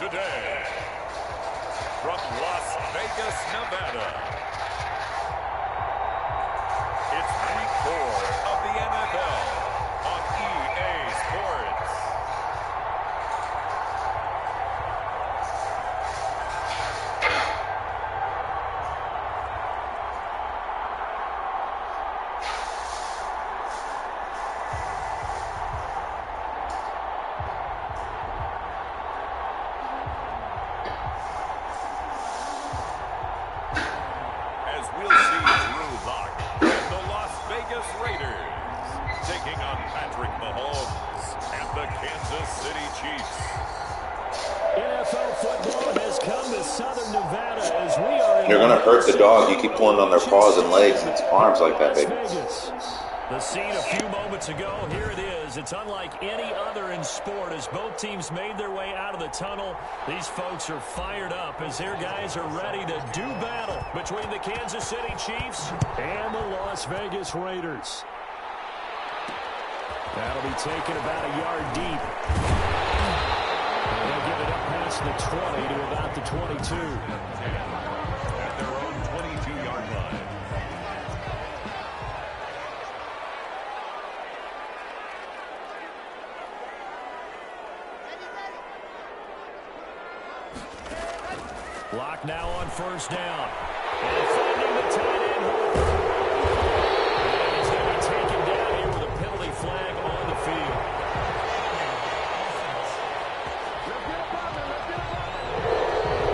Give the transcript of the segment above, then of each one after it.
today, from Las Vegas, Nevada, it's Week 4 of the NFL on EA Sports. You're going to hurt the dog. You keep pulling on their paws and legs and arms like that, baby. The scene a few moments ago, here it is. It's unlike any other in sport. As both teams made their way out of the tunnel, these folks are fired up as their guys are ready to do battle between the Kansas City Chiefs and the Las Vegas Raiders. That'll be taken about a yard deep. They'll give it up past the 20 to about the 22. At their own 22-yard line. Lock now on first down. And finding the tight end. And he's going to be taken down here with a penalty flag on the field.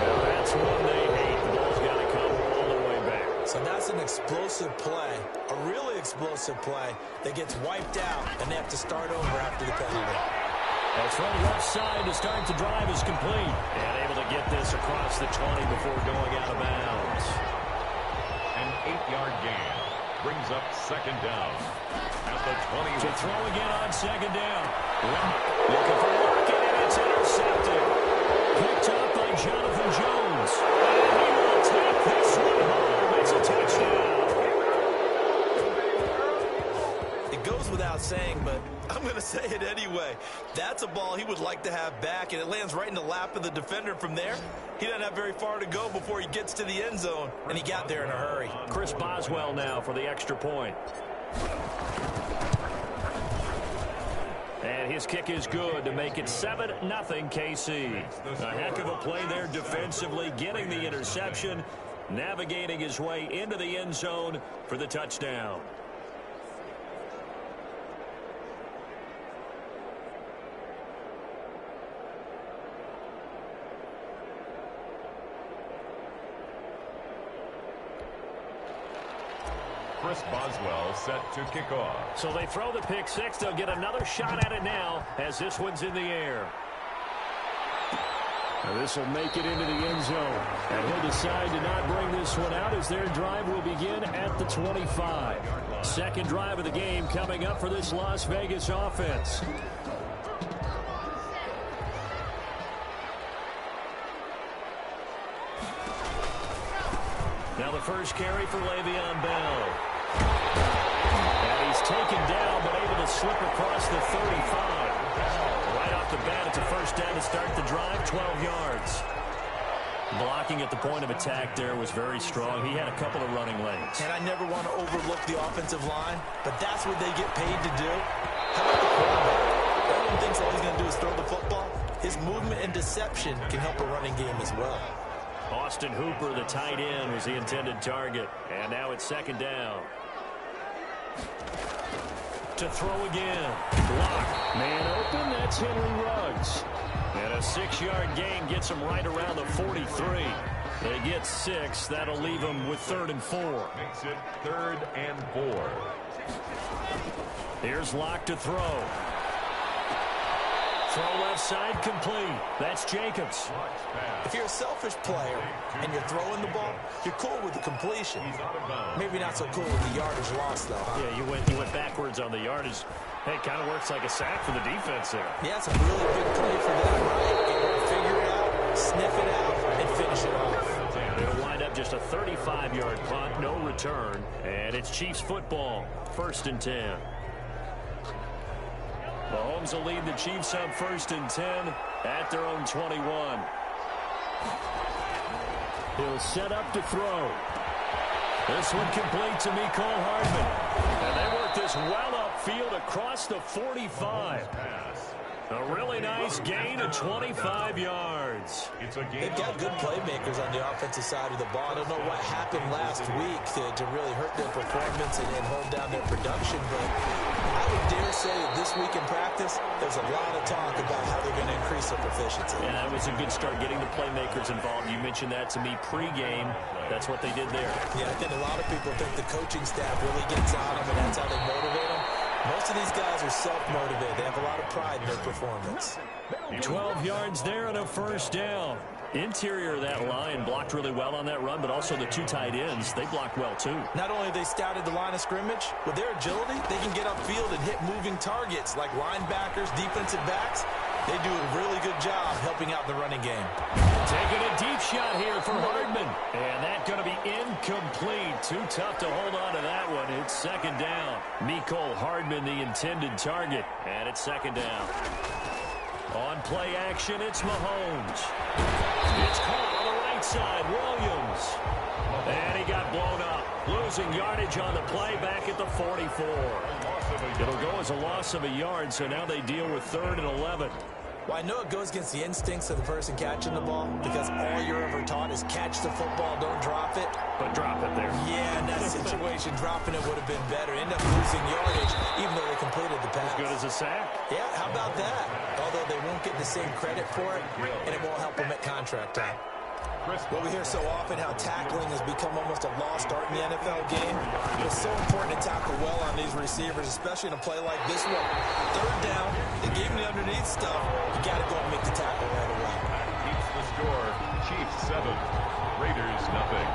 Now that's one they hate. The ball's got to come all the way back. So that's an explosive play, a really explosive play that gets wiped out, and they have to start over after the penalty. That's from the left side to start the drive is complete. And able to get this across the 20 before going out of bounds. An 8-yard gain brings up second down at the 20. To throw again on second down. Lock looking for Lockett, and it's intercepted. Picked up by Jonathan Jones. And he will take this one home. It's a touchdown. It goes without saying, but I'm going to say it anyway. That's a ball he would like to have back, and it lands right in the lap of the defender from there. He doesn't have very far to go before he gets to the end zone, and he got there in a hurry. Chris Boswell now for the extra point. And his kick is good to make it 7-0 KC. A heck of a play there defensively, getting the interception, navigating his way into the end zone for the touchdown. Chris Boswell set to kick off. So they throw the pick six. They'll get another shot at it now as this one's in the air. Now this will make it into the end zone. And he'll decide to not bring this one out as their drive will begin at the 25. Second drive of the game coming up for this Las Vegas offense. Now the first carry for Le'Veon Bell. And he's taken down, but able to slip across the 35. Right off the bat, it's a first down to start the drive, 12 yards. Blocking at the point of attack there was very strong. He had a couple of running lanes. And I never want to overlook the offensive line, but that's what they get paid to do. How about the quarterback? Everyone thinks all he's going to do is throw the football. His movement and deception can help a running game as well. Austin Hooper, the tight end, was the intended target. And now it's second down. To throw again. Block. Man open, that's Henry Ruggs. And a 6-yard gain gets him right around the 43. They get 6. That'll leave them with 3rd and 4. Makes it 3rd and 4. Here's Locke to throw. Throw left side complete. That's Jacobs. If you're a selfish player and you're throwing the ball, you're cool with the completion. Maybe not so cool with the yardage loss, though. Huh? Yeah, you went backwards on the yardage. Hey, kind of works like a sack for the defense there. Yeah, it's a really big play for them, right? Able to figure it out, sniff it out, and finish it off. It'll wind up just a 35-yard punt, no return, and it's Chiefs football, 1st and 10. Mahomes will lead the Chiefs up 1st and 10 at their own 21. He'll set up to throw. This one complete to Mecole Hardman. And they work this well upfield across the 45. A really nice gain of 25 yards. They've got good playmakers on the offensive side of the ball. I don't know what happened last week to really hurt their performance and hold down their production, but I would dare say that this week in practice, there's a lot of talk about how they're going to increase their proficiency. And that was a good start, getting the playmakers involved. You mentioned that to me pregame. That's what they did there. Yeah, I think a lot of people think the coaching staff really gets on them, and that's how they motivate them. Most of these guys are self-motivated. They have a lot of pride in their performance. 12 yards there and a first down. Interior of that line blocked really well on that run, but also the two tight ends, they blocked well too. Not only have they scouted the line of scrimmage, with their agility, they can get upfield and hit moving targets like linebackers, defensive backs. They do a really good job helping out the running game. Taking a deep shot here for Hardman. And that's going to be incomplete. Too tough to hold on to that one. It's second down. Mecole Hardman, the intended target. And it's second down. On play action, it's Mahomes. It's caught on the right side, Williams. And he got blown up. Losing yardage on the play back at the 44. It'll go as a loss of a yard, so now they deal with 3rd and 11. Well, I know it goes against the instincts of the person catching the ball because all you're ever taught is catch the football, don't drop it. But drop it there. Yeah, in that situation, dropping it would have been better. End up losing yardage, even though they completed the pass. As good as a sack. Yeah, how about that? Although they won't get the same credit for it, and it won't help them at contract time. Well, we hear so often how tackling has become almost a lost art in the NFL game. It's so important to tackle well on these receivers, especially in a play like this one. 3rd down, they gave him the underneath stuff. You got to go and make the tackle right away. Keeps the score. Chiefs 7, Raiders nothing.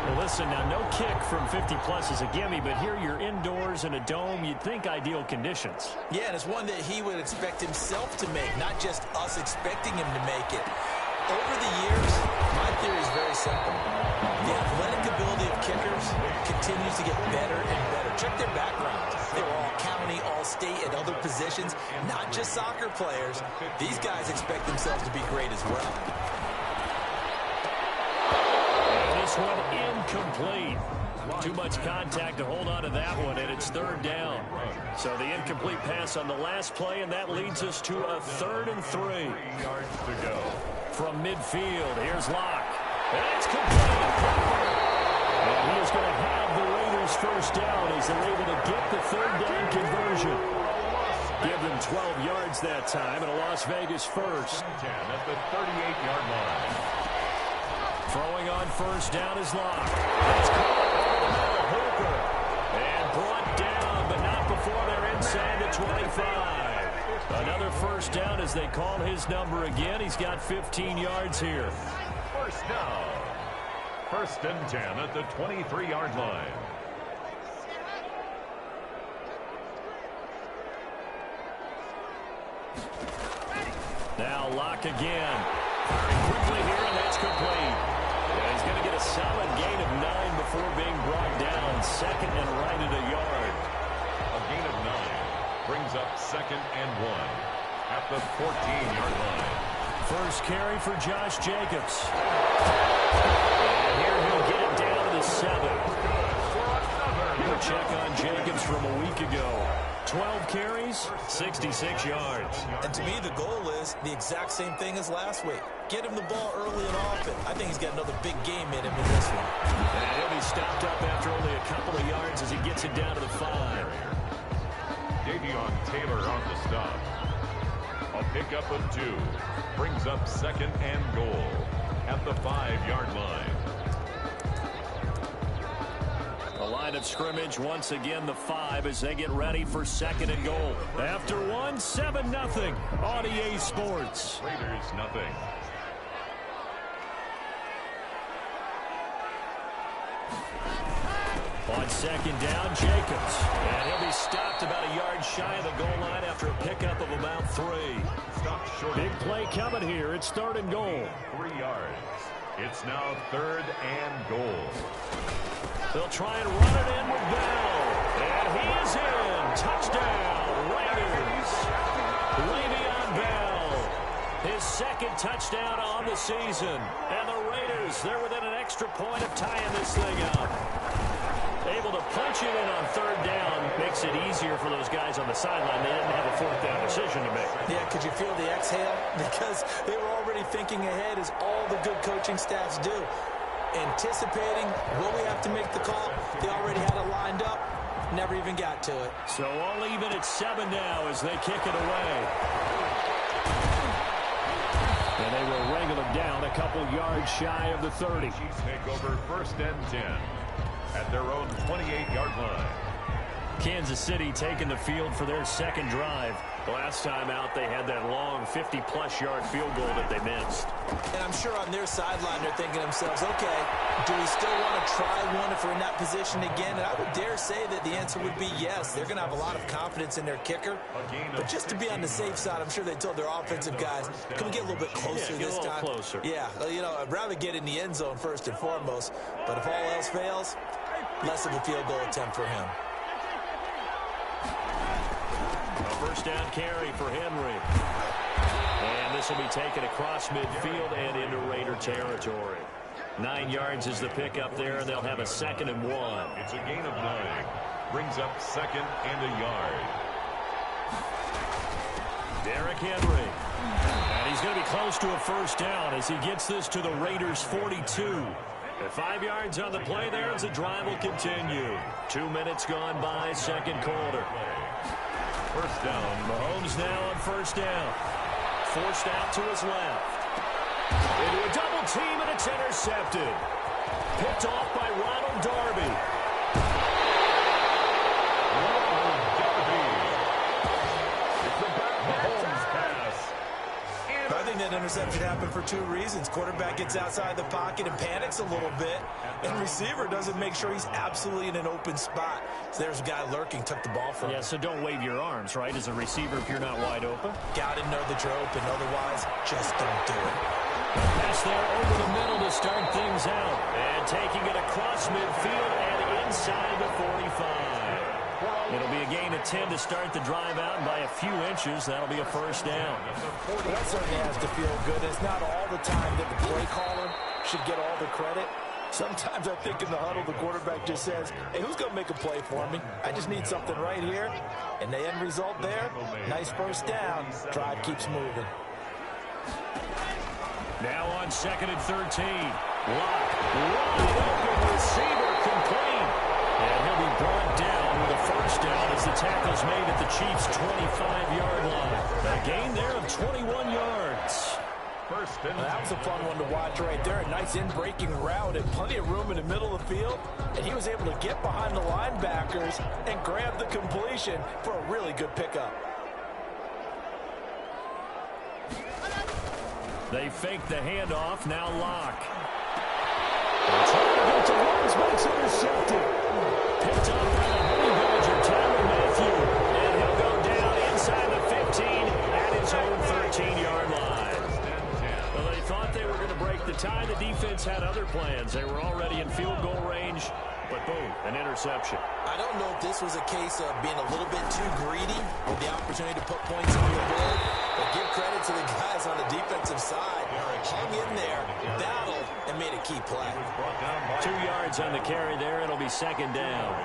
Well, listen, now no kick from 50-plus is a gimme, but here you're indoors in a dome. You'd think ideal conditions. Yeah, and it's one that he would expect himself to make, not just us expecting him to make it. Over the years, my theory is very simple. The athletic ability of kickers continues to get better and better. Check their backgrounds. They were all county, all state, at other positions, not just soccer players. These guys expect themselves to be great as well. And this one incomplete. Too much contact to hold on to that one, and it's 3rd down. So the incomplete pass on the last play, and that leads us to a 3rd and 3. 3 yards to go. From midfield, here's Locke. And it's complete. And he is going to have the Raiders first down as they're able to get the 3rd down conversion. Give them 12 yards that time, and a Las Vegas first. 10 at the 38-yard line. Throwing on first down is Locke. It's caught over the middle, Hooper. And brought down, but not before they're inside the 25. Another first down as they call his number again. He's got 15 yards here. First down. 1st and 10 at the 23-yard line. Now Locke again. Firing quickly here, and that's complete. Yeah, he's going to get a solid gain of 9 before being brought down. 2nd and right at a yard. A gain of 9 brings up 2nd and 1 at the 14-yard line. First carry for Josh Jacobs. And here he'll get it down to the 7. We'll check on Jacobs from a week ago. 12 carries, 66 yards. And to me, the goal is the exact same thing as last week. Get him the ball early and often. I think he's got another big game in him in this one. And he'll be stopped up after only a couple of yards as he gets it down to the 5. Davion Taylor on the stop. A pickup of 2 brings up 2nd and goal at the 5-yard line. The line of scrimmage once again the 5 as they get ready for 2nd and goal. After 1, 7-0 on EA Sports. Raiders nothing. On 2nd down, Jacobs. And he'll be stopped about a yard shy of the goal line after a pickup of about 3. Stopped short. Big play coming here. It's 3rd and goal. 3 yards. It's now 3rd and goal. They'll try and run it in with Bell. And he is in. Touchdown, Raiders. Le'Veon Bell. His his second touchdown on the season. And the Raiders, they're within an extra point of tying this thing up. Able to punch it in on third down. Makes it easier for those guys on the sideline. They didn't have a fourth down decision to make. Yeah, could you feel the exhale? Because they were already thinking ahead, as all the good coaching staffs do. Anticipating, will we have to make the call? They already had it lined up. Never even got to it. So all even at 7 now as they kick it away. And they will wrangle it down a couple yards shy of the 30. Chiefs take over 1st and 10 at their own 28-yard line. Kansas City taking the field for their second drive. The last time out, they had that long 50-plus yard field goal that they missed. And I'm sure on their sideline, they're thinking to themselves, okay, do we still want to try one if we're in that position again? And I would dare say that the answer would be yes. They're going to have a lot of confidence in their kicker. But just to be on the safe side, I'm sure they told their offensive guys, can we get a little bit closer this time? Closer. Yeah, you know, I'd rather get in the end zone first and foremost. But if all else fails, less of a field goal attempt for him. A first down carry for Henry. And this will be taken across midfield and into Raider territory. 9 yards is the pickup there, and they'll have a 2nd and 1. It's a gain of 9. Brings up 2nd and a yard. Derrick Henry. And he's going to be close to a first down as he gets this to the Raiders' 42. At 5 yards on the play there as the drive will continue. 2 minutes gone by, second quarter. First down. Mahomes now on first down. Forced out to his left. Into a double team, and it's intercepted. Picked off by Ronald Darby. It's a back Mahomes pass. I think that interception happened for 2 reasons. Quarterback gets outside the pocket and panics a little bit, and receiver doesn't make sure he's absolutely in an open spot. So there's a guy lurking, took the ball from him. Yeah, so don't wave your arms, right, as a receiver if you're not wide open. Got to know that you're open. Otherwise, just don't do it. Pass there over the middle to start things out. And taking it across midfield and inside the 45. It'll be a gain of 10 to start the drive out, and by a few inches, that'll be a first down. That certainly has to feel good. It's not all the time that the play caller should get all the credit. Sometimes I think in the huddle, the quarterback just says, hey, who's going to make a play for me? I just need something right here. And the end result there, nice first down. Drive keeps moving. Now on 2nd and 13. Lock. Wide open receiver complete. And he'll be brought down with a first down as the tackle's made at the Chiefs' 25-yard line. A gain there of 21 yards. That was a fun one to watch right there. A nice in-breaking route and plenty of room in the middle of the field. And he was able to get behind the linebackers and grab the completion for a really good pickup. They fake the handoff. Now Lock. Trying to get to Woods, but it's intercepted. Picked up by the Honey Badger, Tyrann Mathieu. And he'll go down inside the 15 at his own 13-yard line. Well, they thought they were going to break the tie. The defense had other plans. They were already in field goal range, but boom, an interception. I don't know if this was a case of being a little bit too greedy with the opportunity to put points on the board, but give credit to the guys on the defensive side. Hung in there, battled, and made a key play. 2 yards on the carry there. It'll be second down.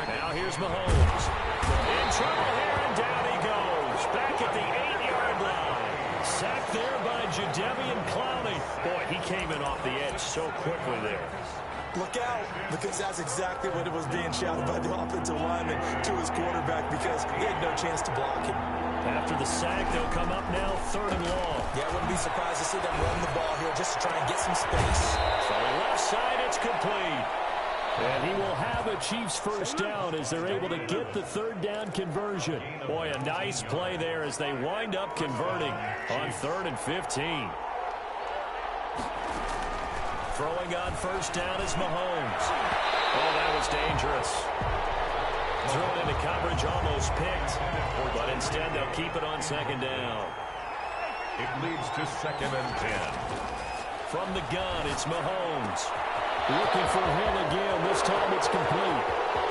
Now here's Mahomes. In trouble here, and down he goes. Back at the 8-yard line. Sacked there by Jadeveon Clowney. Boy, he came in off the edge so quickly there. Look out, because that's exactly what it was being shouted by the offensive lineman to his quarterback, because he had no chance to block him. After the sack, they'll come up now 3rd and long. Yeah, I wouldn't be surprised to see them run the ball here just to try and get some space. From the left side, it's complete. And he will have a Chiefs first down as they're able to get the 3rd down conversion. Boy, a nice play there as they wind up converting on 3rd and 15. Throwing on first down is Mahomes. Oh, that was dangerous. Thrown into coverage, almost picked. But instead, they'll keep it on 2nd down. It leads to 2nd and 10. From the gun, it's Mahomes. Looking for him again. This time it's complete.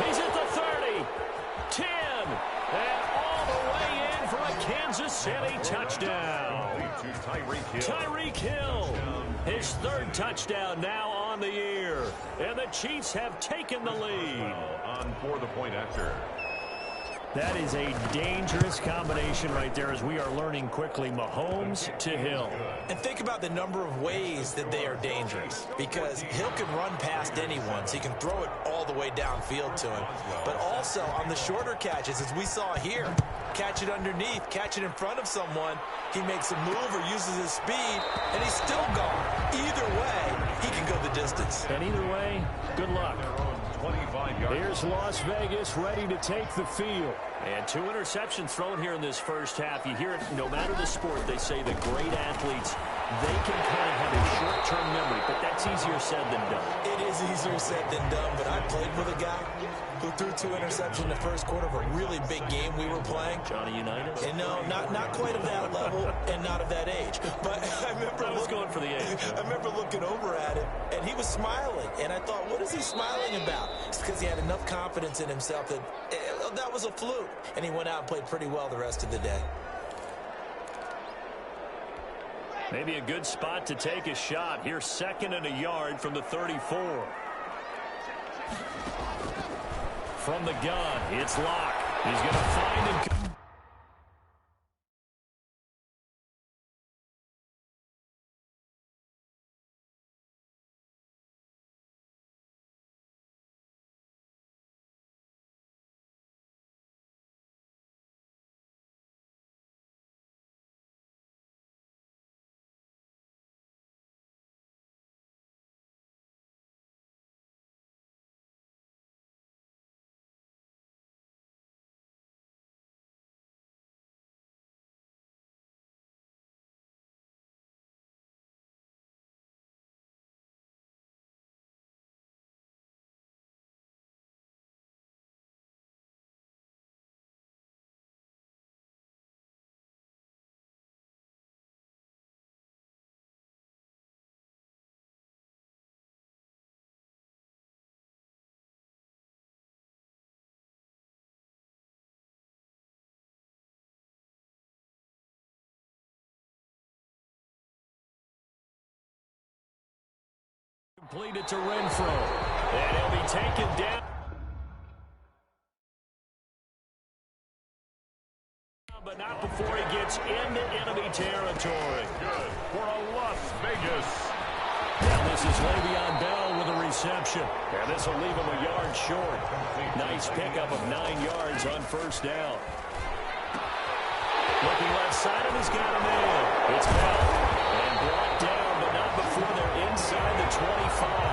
He's at the 30. 10. And all the way in for a Kansas City touchdown. Tyreek Hill, his third touchdown now on the year. And the Chiefs have taken the lead. On for the point after. That is a dangerous combination right there, as we are learning quickly. Mahomes to Hill. And think about the number of ways that they are dangerous, because Hill can run past anyone, so he can throw it all the way downfield to him. But also on the shorter catches, as we saw here, catch it underneath, catch it in front of someone, he makes a move or uses his speed, and he's still gone. Either way, he can go the distance. And either way, good luck. 25 yards. Here's Las Vegas ready to take the field. And 2 interceptions thrown here in this first half. You hear it, no matter the sport, they say the great athletes, they can kind of have a short-term memory, but that's easier said than done. It is easier said than done, but I played with a guy who threw 2 interceptions in the first quarter of a really big game we were playing. Johnny Unitas? And no, not quite of that level and not of that age. But I remember I was going for the age. I remember looking over at him, and he was smiling. And I thought, what is he smiling about? It's because he had enough confidence in himself that that was a fluke. And he went out and played pretty well the rest of the day. Maybe a good spot to take a shot. Here's 2nd and a yard from the 34. From the gun, it's Locke. He's going to find and... Completed to Renfro. And he'll be taken down. But not before he gets into enemy territory. Good for a Las Vegas. And this is Le'Veon Bell with a reception. And this will leave him a yard short. Nice pickup of 9 yards on first down. Looking left side, and he's got a man. It's Bell. And brought down, but not before they're inside the 25.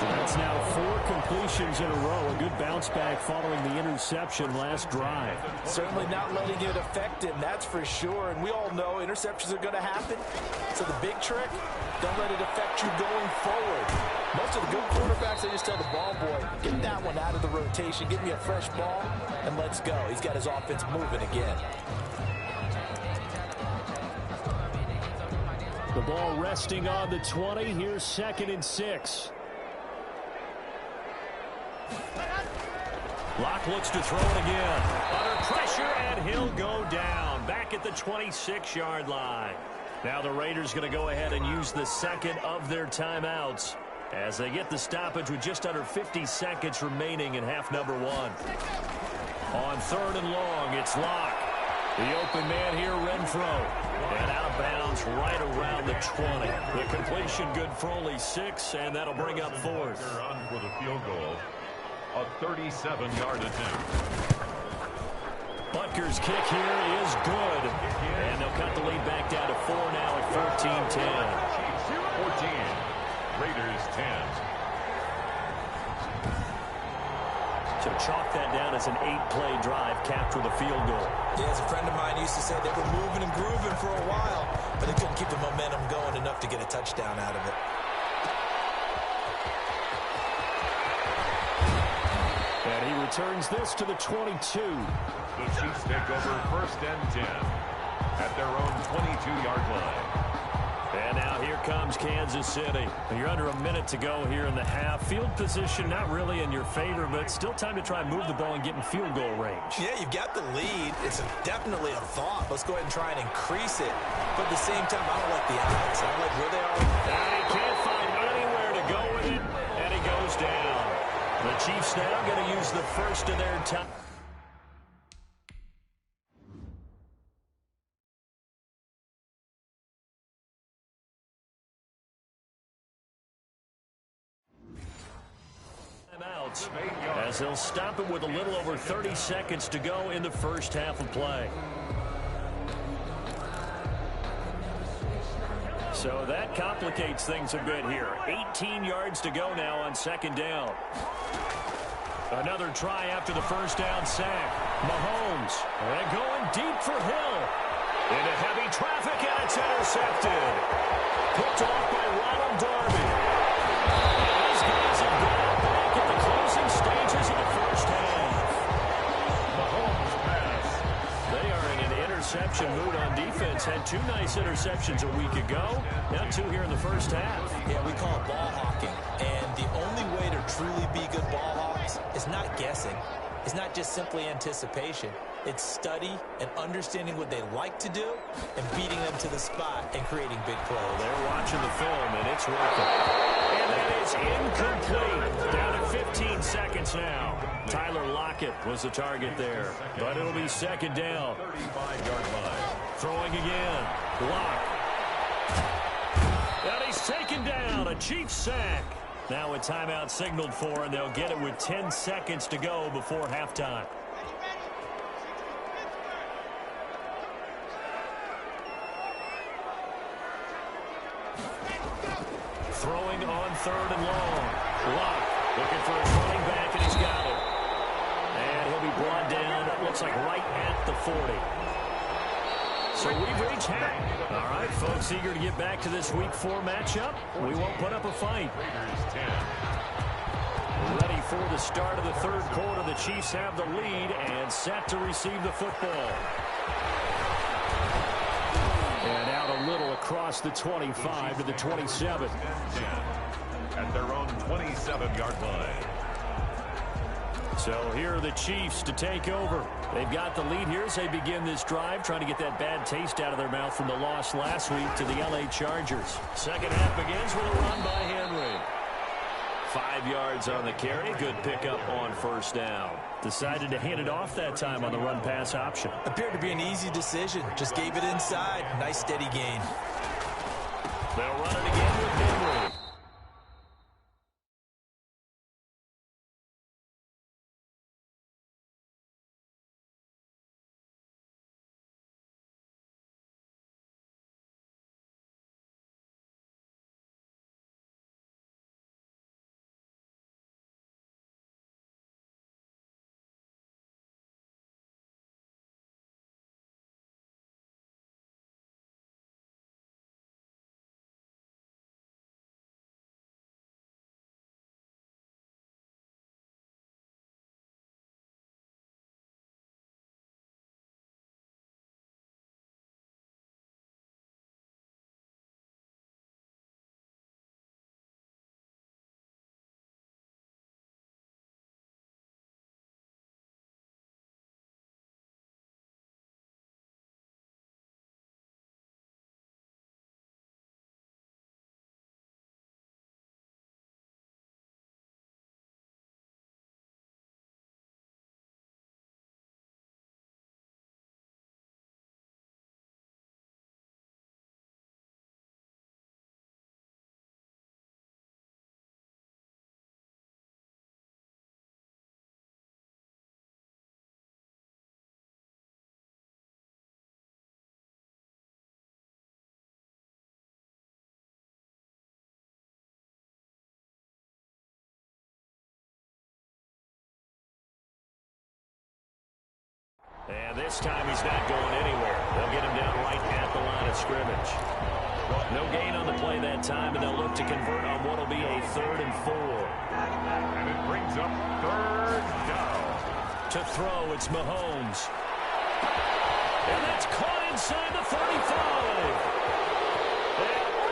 So that's now 4 completions in a row. A good bounce back following the interception last drive. Certainly not letting it affect him, that's for sure. And we all know interceptions are going to happen. So the big trick, don't let it affect you going forward. Most of the good quarterbacks, they just tell the ball boy, get that one out of the rotation, give me a fresh ball, and let's go. He's got his offense moving again. The ball resting on the 20. Here's 2nd and 6. Locke looks to throw it again. Under pressure, and he'll go down. Back at the 26-yard line. Now the Raiders going to go ahead and use the 2nd of their timeouts as they get the stoppage with just under 50 seconds remaining in half number 1. On 3rd and long, it's Locke. The open man here, Renfro. And out of bounds right around the 20. The completion good for only 6, and that'll bring up 4th. They're on for the field goal. A 37-yard attempt. Butker's kick here is good. And they'll cut the lead back down to 4 now at 14-10. Chiefs 14. Raiders 10. So chalk that down as an 8-play drive capped with a field goal. Yeah, as a friend of mine used to say, they were moving and grooving for a while, but they couldn't keep the momentum going enough to get a touchdown out of it. And he returns this to the 22. The Chiefs take over 1st and 10 at their own 22-yard line. And now here comes Kansas City. You're under a minute to go here in the half. Field position not really in your favor, but still time to try and move the ball and get in field goal range. Yeah, you've got the lead. It's definitely a thought. Let's go ahead and try and increase it. But at the same time, I don't like the odds. I don't like where they are. And he can't find anywhere to go with it, and he goes down. The Chiefs now going to use the first of their time. As he'll stop it with a little over 30 seconds to go in the first half of play. So that complicates things a bit here. 18 yards to go now on second down. Another try after the first down sack. Mahomes, and going deep for Hill. Into heavy traffic, and it's intercepted. Picked off by Ronald Darby. And these guys have got it back at the closing stages of the first half. Mahomes pass. They are in an interception mood on defense. Had two nice interceptions a week ago. Now two here in the first half. Yeah, we call it ball hawking. And the only way to truly be good ball hawks is not guessing. It's not just simply anticipation. It's study and understanding what they like to do and beating them to the spot and creating big plays. They're watching the film, and it's working. And that is incomplete. Down to 15 seconds now. Tyler Lockett was the target there. But it'll be second down. 35-yard line. Throwing again. Lock. And he's taken down. A Chiefs sack. Now a timeout signaled for, and they'll get it with 10 seconds to go before halftime. Throwing on third and long. Lock looking for his running back, and he's got it. And he'll be brought down, it looks like right at the 40. So we've reached half. All right, folks, eager to get back to this Week 4 matchup. We won't put up a fight. Raiders 10. Ready for the start of the third quarter. The Chiefs have the lead and set to receive the football. And out a little across the 25 to the 27. 10 at their own 27-yard line. So here are the Chiefs to take over. They've got the lead here as they begin this drive, trying to get that bad taste out of their mouth from the loss last week to the L.A. Chargers. Second half begins with a run by Henry. 5 yards on the carry. Good pickup on first down. Decided to hand it off that time on the run-pass option. Appeared to be an easy decision. Just gave it inside. Nice steady gain. They'll run it again with Henry. And this time he's not going anywhere. They'll get him down right at the line of scrimmage. No gain on the play that time, and they'll look to convert on what will be a 3rd and 4. And it brings up third down. To throw, it's Mahomes. And that's caught inside the 35. And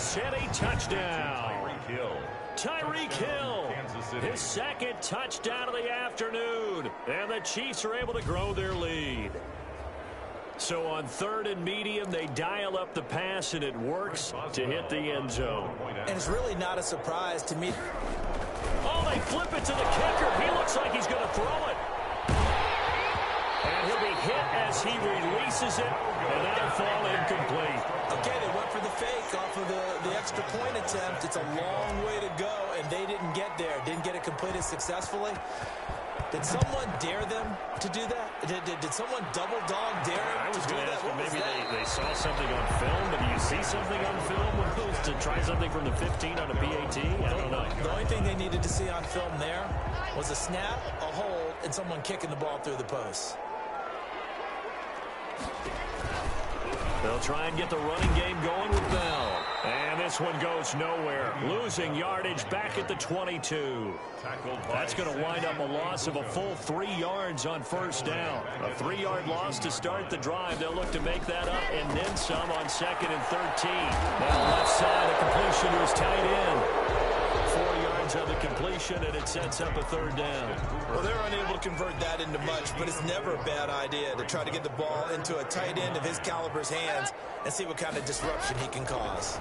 City touchdown. Tyreek Hill. Tyreek Hill, Kansas City. his second touchdown of the afternoon. And the Chiefs are able to grow their lead. So on 3rd and medium, they dial up the pass, and it works to hit the end zone. And it's really not a surprise to me. Oh, they flip it to the kicker. He looks like he's going to throw it. And he'll be hit as he releases it, and that'll fall incomplete. Okay, they went for the fake off of the extra point attempt. It's a long way to go, and they didn't get there. Didn't get it completed successfully. Did someone dare them to do that? Did someone double dog dare them I was to do going to that? ask, What was maybe that? they saw something on film, but do you see something on film to try something from the 15 on a PAT? I don't know. The only thing they needed to see on film there was a snap, a hold, and someone kicking the ball through the post. They'll try and get the running game going with Bell. And this one goes nowhere. Losing yardage back at the 22. That's going to wind up a loss of a full 3 yards on first down. A 3-yard loss to start the drive. They'll look to make that up and then some on 2nd and 13. Now left side, a completion to his tight end. 4 yards of the completion, and it sets up a 3rd down. Well, they're unable to convert that into much, but it's never a bad idea to try to get the ball into a tight end of his caliber's hands and see what kind of disruption he can cause.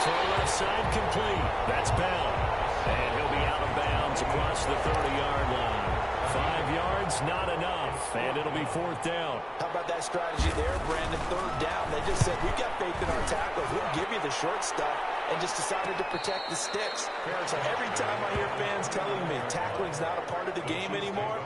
So left side complete. That's Bell. And he'll be out of bounds across the 30-yard line. 5 yards, not enough, and it'll be 4th down. How about that strategy there, Brandon? 3rd down. They just said, we got faith in our tackles. We'll give you the short stuff, and just decided to protect the sticks. So every time I hear fans telling me tackling's not a part of the game anymore,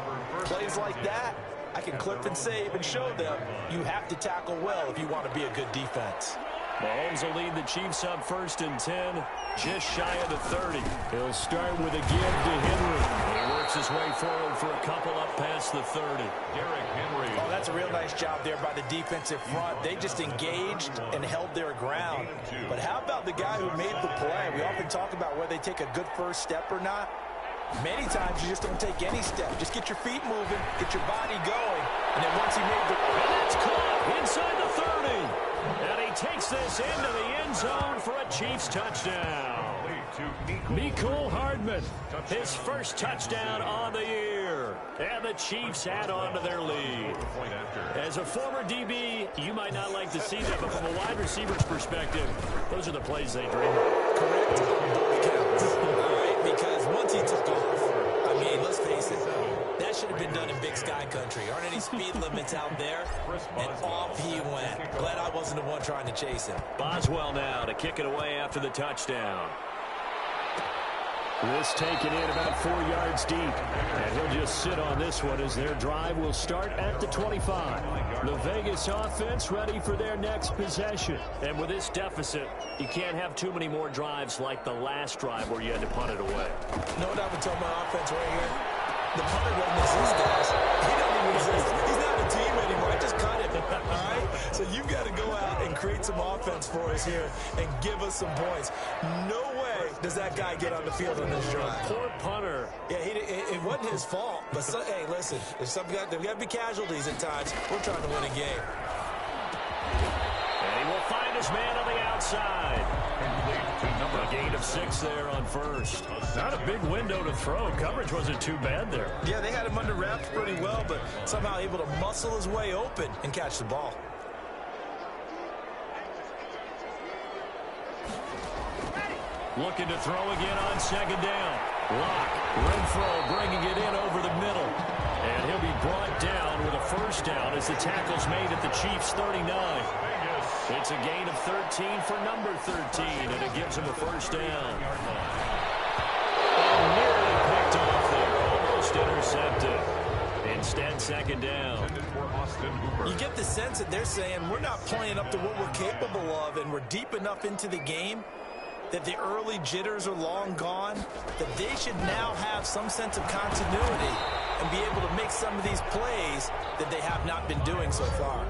plays like that, I can clip and save and show them you have to tackle well if you want to be a good defense. Mahomes will lead the Chiefs up 1st and 10, just shy of the 30. He'll start with a give to Henry. He works his way forward for a couple up past the 30. Derrick Henry. Oh, that's a real nice job there by the defensive front. They just engaged and held their ground. But how about the guy who made the play? We often talk about whether they take a good first step or not. Many times you just don't take any step. Just get your feet moving, get your body going, and then once he made the... And that's caught inside the 30. And he takes this into the end zone for a Chiefs touchdown. Mecole Hardman, his first touchdown on the year. And the Chiefs add on to their lead. As a former DB, you might not like to see that, but from a wide receiver's perspective, those are the plays they dream of. Correct. All right, because once he took off, I mean, let's face it, that should have been done in Big Sky Country. Aren't any speed limits out there? And off he went. Glad I wasn't the one trying to chase him. Boswell now to kick it away after the touchdown. This taken in about 4 yards deep. And he'll just sit on this one as their drive will start at the 25. The Vegas offense ready for their next possession. And with this deficit, you can't have too many more drives like the last drive where you had to punt it away. You know what I would tell my offense right here? The punter doesn't exist, guys. He doesn't even exist. He's not a team anymore. I just cut him. All right? So you've got to go out and create some offense for us here and give us some points. No way does that guy get on the field on this drive. Poor punter. Yeah, it wasn't his fault. But, hey, listen, there's got to be casualties at times. We're trying to win a game. And he will find his man on the outside. A gain of 6 there on first. Not a big window to throw. Coverage wasn't too bad there. Yeah, they had him under wraps pretty well, but somehow able to muscle his way open and catch the ball. Looking to throw again on 2nd down. Lock. Renfro bringing it in over the middle. And he'll be brought down with a first down as the tackle's made at the Chiefs' 39. It's a gain of 13 for number 13, and it gives him a first down. And nearly picked off there, almost intercepted. Instead, 2nd down. You get the sense that they're saying we're not playing up to what we're capable of, and we're deep enough into the game that the early jitters are long gone, that they should now have some sense of continuity and be able to make some of these plays that they have not been doing so far.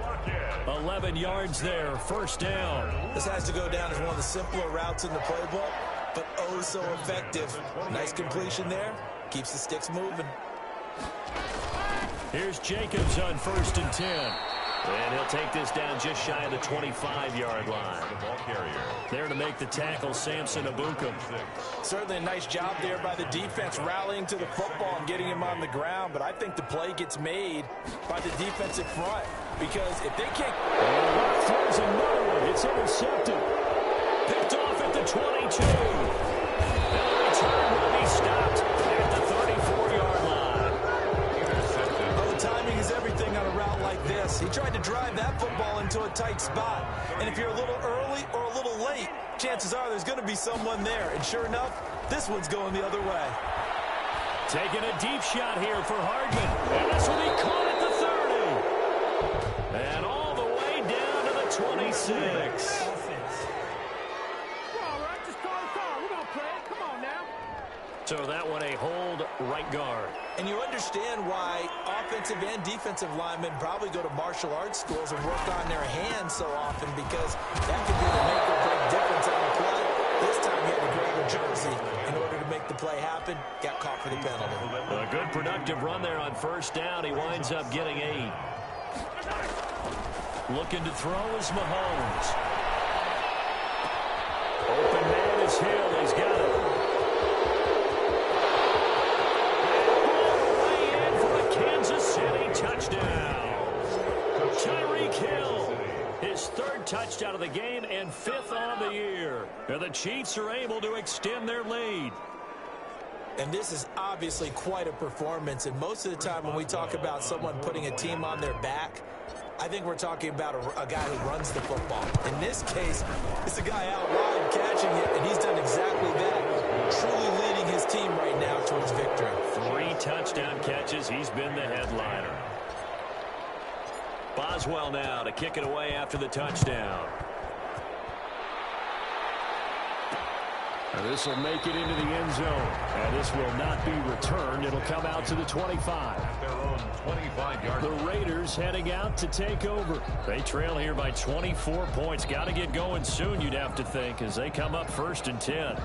11 yards there, first down. This has to go down as one of the simpler routes in the playbook, but oh so effective. Nice completion there. Keeps the sticks moving. Here's Jacobs on 1st and 10. And he'll take this down just shy of the 25-yard line. The ball carrier. There to make the tackle, Samson Abuka. Certainly a nice job there by the defense rallying to the football and getting him on the ground. But I think the play gets made by the defensive front. Because if they can't... And Luck throws another one. It's intercepted. Picked off at the 22. And the return will be stopped at the 34-yard line. Intercepted. Oh, timing is everything on a route like this. He tried to drive that football into a tight spot. And if you're a little early or a little late, chances are there's going to be someone there. And sure enough, this one's going the other way. Taking a deep shot here for Hardman. And this will be caught at the 30. And all the way down to the 26. So that one a hold right guard. And you understand why offensive and defensive linemen probably go to martial arts schools and work on their hands so often, because that could be the make or break difference on the play. This time he had to grab a jersey in order to make the play happen. Got caught for the penalty. A good productive run there on first down. He winds up getting 8. Looking to throw is Mahomes. Open man is Hill. He's got it. Kansas City touchdown. Tyreek Hill, his 3rd touchdown of the game and 5th on the year. And the Chiefs are able to extend their lead. And this is obviously quite a performance. And most of the time when we talk about someone putting a team on their back, I think we're talking about a guy who runs the football. In this case, it's a guy out wide catching it, and he's done exactly that, truly leading his team right now towards victory. 3 touchdown catches. He's been the headliner. Boswell now to kick it away after the touchdown. This will make it into the end zone. And this will not be returned. It'll come out to the 25. At their own 25-yard. The Raiders heading out to take over. They trail here by 24 points. Got to get going soon, you'd have to think, as they come up 1st and 10.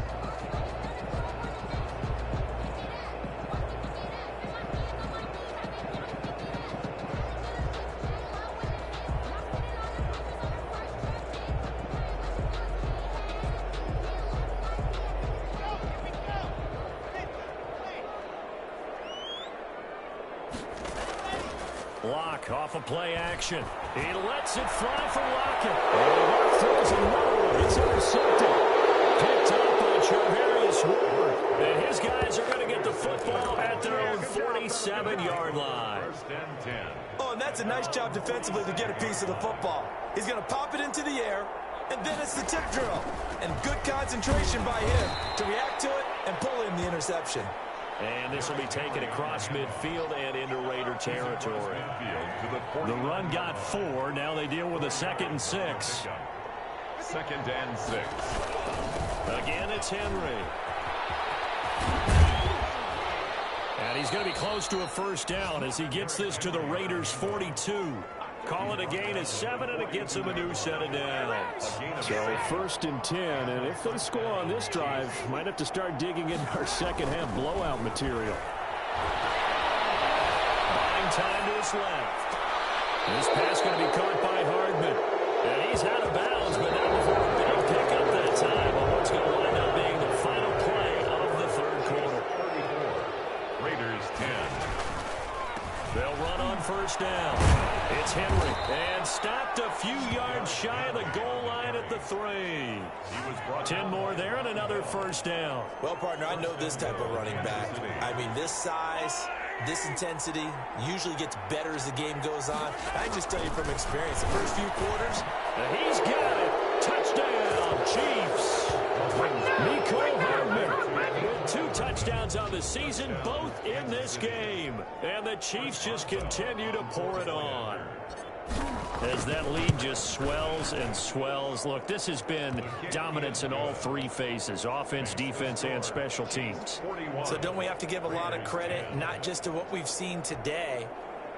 Lock off of play action. He lets it fly for Lockett. And Lock throws another one. It's intercepted. Picked up by Charvarius Ward. And his guys are going to get the football at their own 47-yard line. 1st and 10. Oh, and that's a nice job defensively to get a piece of the football. He's going to pop it into the air, and then it's the tip drill. And good concentration by him to react to it and pull in the interception. And this will be taken across midfield and into Raider territory. The run got 4. Now they deal with a 2nd and 6. 2nd and 6. Again, it's Henry. And he's going to be close to a 1st down as he gets this to the Raiders' 42. Call it a gain of 7, and it gets him a new set of downs. So 1st and 10, and if they score on this drive, might have to start digging into our second-half blowout material. Buying time to his left. This pass going to be caught by Hardman. And he's out of bounds, but not before a big pickup that time on what's going to wind up being the final play of the 3rd quarter. 34. Raiders 10. They'll run on 1st down. It's Henry, and stopped a few yards shy of the goal line at the 3. 10 more there and another 1st down. Well, partner, I know this type of running back. I mean, this size, this intensity usually gets better as the game goes on. I can just tell you from experience, the first few quarters. And he's got it. Touchdown, Chiefs. Mecole Hardman with 2 touchdowns on the season, both in this game. And the Chiefs just continue to pour it on. As that lead just swells and swells. Look, this has been dominance in all 3 phases, offense, defense, and special teams. So don't we have to give a lot of credit, not just to what we've seen today,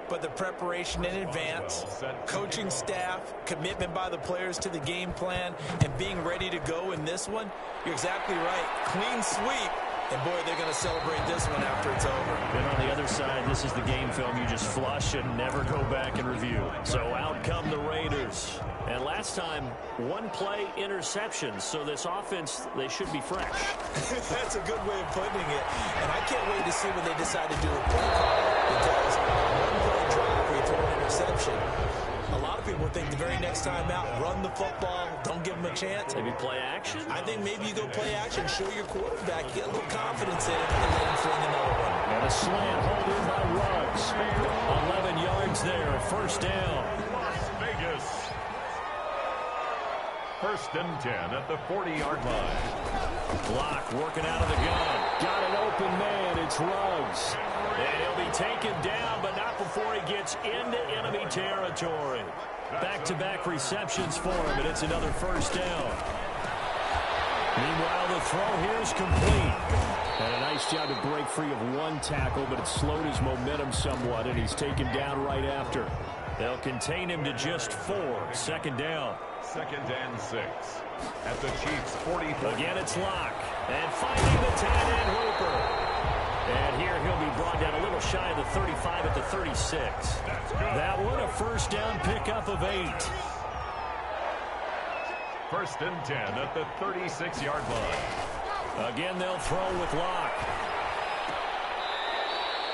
but the preparation in advance, coaching staff, commitment by the players to the game plan, and being ready to go in this one? You're exactly right. Clean sweep, And, boy, they're going to celebrate this one after it's over. And on the other side, this is the game film you just flush and never go back and review. So out come the Raiders. And last time, one play interceptions. So this offense, they should be fresh. That's a good way of putting it. And I can't wait to see when they decide to do a play call. Because one play drive where you throw an interception, a lot of people think the very next time out, run the football, don't give them a chance. Maybe play action? I think maybe you go play action, show your quarterback, get a little confidence in it, and let him fling another one. And a slant hold in by Ruggs. 11 yards there, first down. Las Vegas. First and 10 at the 40-yard line. Block working out of the gun. Got an open man. It's Ruggs. And he'll be taken down, but not before he gets into enemy territory. Back-to-back receptions for him, and it's another first down. Meanwhile, the throw here is complete. And a nice job to break free of one tackle, but it slowed his momentum somewhat, and he's taken down right after. They'll contain him to just 4. Second down. Second and 6 at the Chiefs' 44. Again, it's Locke. And finding the tight end Hooper. And here he'll be brought down a little shy of the 35 at the 36. That one a first down pickup of 8. First and 10 at the 36-yard line. Again, they'll throw with Locke.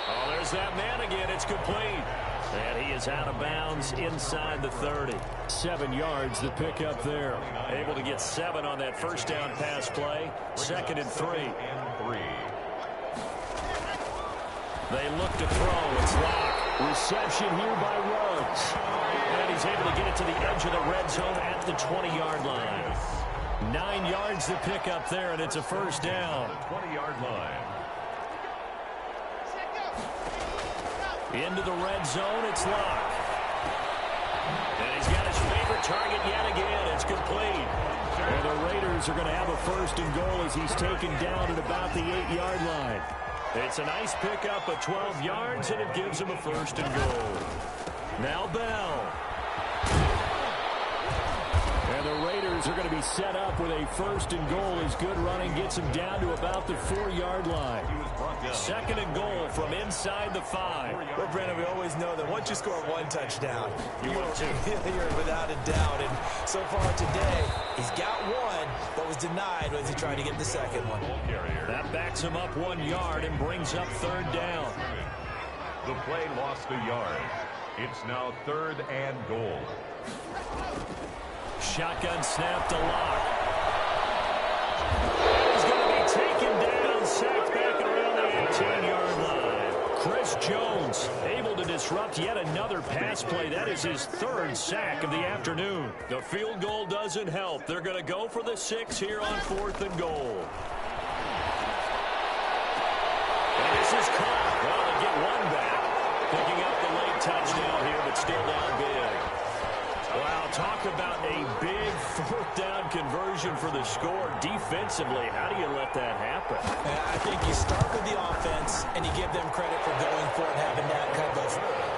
Oh, there's that man again. It's complete. And he is out of bounds inside the 30. 7 yards, the pickup there. Able to get 7 on that first down pass play. Second and 3. They look to throw. It's Locke. Reception here by Ruggs. And he's able to get it to the edge of the red zone at the 20-yard line. 9 yards to pick up there, and it's a first down. 20-yard line. Into the red zone, it's Locke. And he's got his favorite target yet again. It's complete. And the Raiders are going to have a first and goal as he's taken down at about the 8-yard line. It's a nice pickup of 12 yards, and it gives him a first and goal. Now Bell. And the Raiders are going to be set up with a first and goal as good running gets him down to about the 4-yard line. Second and goal from inside the 5. Well, Brandon, we always know that once you score one touchdown, You will too. You're without a doubt. And so far today, he's got one, but was denied as he tried to get the second one. That backs him up 1 yard and brings up third down. The play lost a yard. It's now third and goal. Shotgun snap to Locke. He's going to be taken down, sacked back around the 18-yard line. Chris Jones able to disrupt yet another pass play. That is his 3rd sack of the afternoon. The field goal doesn't help. They're going to go for the 6 here on 4th and goal. And this is caught. Well, they get one back. Picking up the late touchdown here, but still down big. Wow, talk about a big 4th down conversion for the score. Defensively, how do you let that happen? I think you start with the offense, and you give them credit for going for it, having that kind of,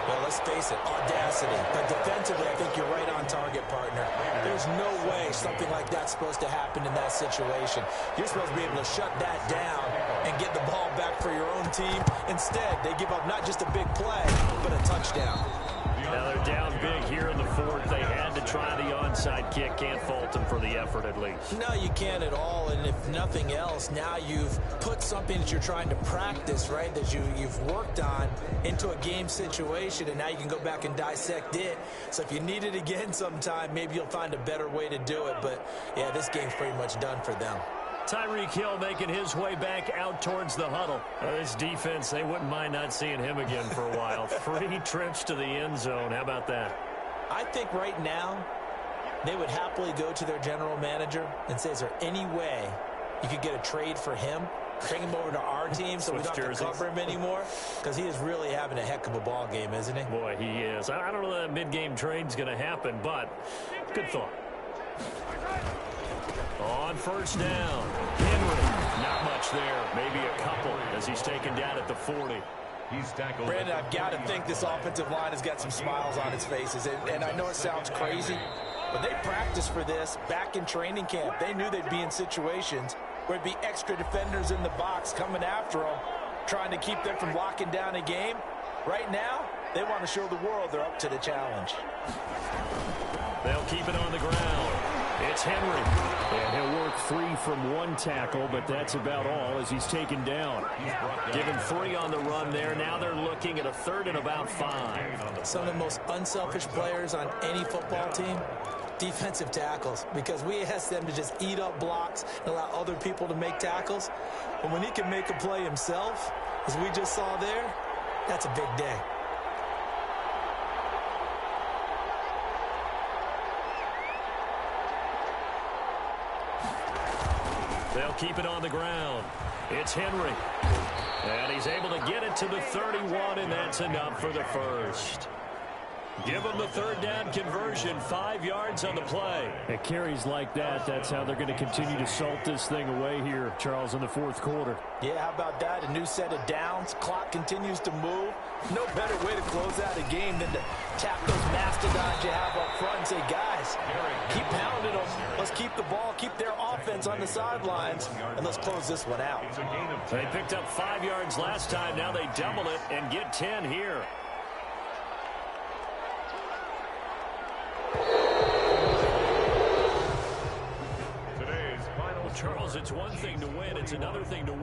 well, let's face it, audacity. But defensively, I think you're right on target, partner. There's no way something like that's supposed to happen in that situation. You're supposed to be able to shut that down and get the ball back for your own team. Instead, they give up not just a big play, but a touchdown. Now they're down big here in the 4th. They had to try the onside kick. Can't fault them for the effort at least. No, you can't at all. And if nothing else, now you've put something that you're trying to practice, right, that you've worked on into a game situation, and now you can go back and dissect it. So if you need it again sometime, maybe you'll find a better way to do it. But, yeah, this game's pretty much done for them. Tyreek Hill making his way back out towards the huddle. This defense, they wouldn't mind not seeing him again for a while. 3 trips to the end zone. How about that? I think right now they would happily go to their general manager and say, is there any way you could get a trade for him? Bring him over to our team so we don't have to cover him anymore? Because he is really having a heck of a ball game, isn't he? Boy, he is. I don't know that mid-game trade's going to happen, but good thought. On first down, Henry, not much there, maybe a couple as he's taken down at the 40. He's tackled. Brandon, I've got to think this offensive line has got some smiles on its faces, and I know it sounds crazy, but they practiced for this back in training camp. They knew they'd be in situations where there'd be extra defenders in the box coming after them, trying to keep them from locking down a game. Right now, they want to show the world they're up to the challenge. They'll keep it on the ground. It's Henry. And he'll work 3 from 1 tackle, but that's about all as he's taken down. Give him 3 on the run there. Now they're looking at a 3rd and about 5. Some of the most unselfish players on any football team, defensive tackles, because we ask them to just eat up blocks and allow other people to make tackles. But when he can make a play himself, as we just saw there, that's a big day. They'll keep it on the ground. It's Henry. And he's able to get it to the 31, and that's enough for the first. Give them the 3rd down conversion, 5 yards on the play. At carries like that, that's how they're going to continue to salt this thing away here, Charles, in the 4th quarter. Yeah, how about that? A new set of downs. Clock continues to move. No better way to close out a game than to tap those mastodons you have up front and say, guys, keep pounding them. Let's keep the ball, keep their offense on the sidelines, and let's close this one out. They picked up 5 yards last time. Now they double it and get 10 here. Charles, it's one thing to win. It's another thing to win.